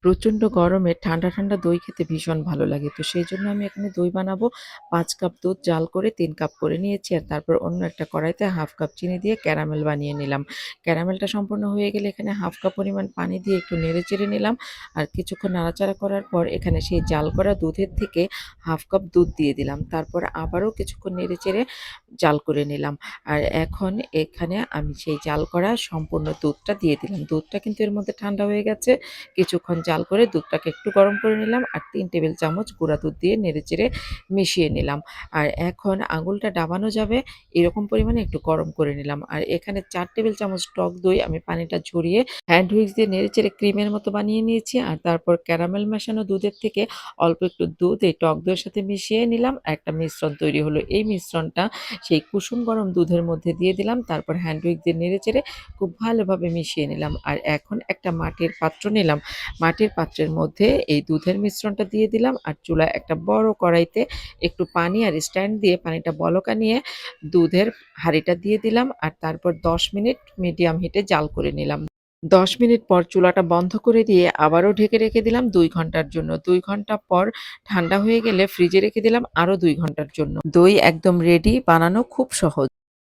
প্রচণ্ড গরমে ঠান্ডা, ঠান্ডা দই খেতে ভীষণ ভালো লাগে। তো সেইজন্য আমি এখানে দই বানাবো। ৫ কাপ দুধ জাল করে ৩ কাপ করে নিয়েছি। আর তারপর অন্য একটা কড়াইতে 1/2 কাপ চিনি দিয়ে ক্যারামেল বানিয়ে নিলাম। ক্যারামেলটা সম্পূর্ণ হয়ে গেলে এখানে 1/2 কাপ পরিমাণ পানি দিয়ে একটু নেড়েচেড়ে নিলাম। আর কিছুক্ষণ নাড়াচাড়া করার পর এখানে সেই জাল করা দুধের থেকে 1/2 কাপ দুধ দিয়ে দিলাম। তারপর আবারও কিছুক্ষণ নেড়েচেড়ে জাল করে নিলাম। আর এখন এখানে আমি সেই জাল করা সম্পূর্ণ দুধটা দিয়ে দিলাম। দুধটা কিন্তু এর মধ্যে ঠান্ডা হয়ে গেছে। কিছুক্ষণ জাল করে দুধটাকে একটু গরম করে নিলাম আর ৩ টেবিল চামচ গুঁড়া দুধ দিয়ে নেড়েচেড়ে মিশিয়ে নিলাম। আর এখন আঙুলটা ডাবানো যাবে এরকম পরিমাণে একটু গরম করে নিলাম। আর এখানে ৪ টেবিল চামচ টক দই আমি পানিটা ঝরিয়ে হ্যান্ড হুইস্ক দিয়ে নেড়েচেড়ে ক্রিমের মতো বানিয়ে নিয়েছি। আর তারপর ক্যারামেল মেশানো দুধের থেকে অল্প একটু দুধ এই টক দইয়ের সাথে মিশিয়ে নিলাম। একটা মিশ্রণ তৈরি হলো। এই মিশ্রণটা সেই কুসুম গরম দুধের মধ্যে দিয়ে দিলাম। তারপর হ্যান্ড হুইস্ক দিয়ে নেড়েচেড়ে খুব ভালোভাবে মিশিয়ে নিলাম। আর এখন একটা মাটির পাত্র নিলাম। মাটির পাত্রের মধ্যে এই দুধের মিশ্রণটা দিয়ে দিলাম আর চুলায় একটা বড় কড়াইতে একটু পানি আর স্ট্যান্ড দিয়ে পানিটা বলকা নিয়ে দুধের হাঁড়িটা দিয়ে দিলাম আর তারপর ১০ মিনিট মিডিয়াম হিটে জাল করে নিলাম। ১০ মিনিট পর চুলাটা বন্ধ করে দিয়ে আবারও ঢেকে রেখে দিলাম ২ ঘন্টার জন্য। ২ ঘন্টা পর ঠান্ডা হয়ে গেলে ফ্রিজে রেখে দিলাম আরও ২ ঘন্টার জন্য। দই একদম রেডি, বানানো খুব সহজ।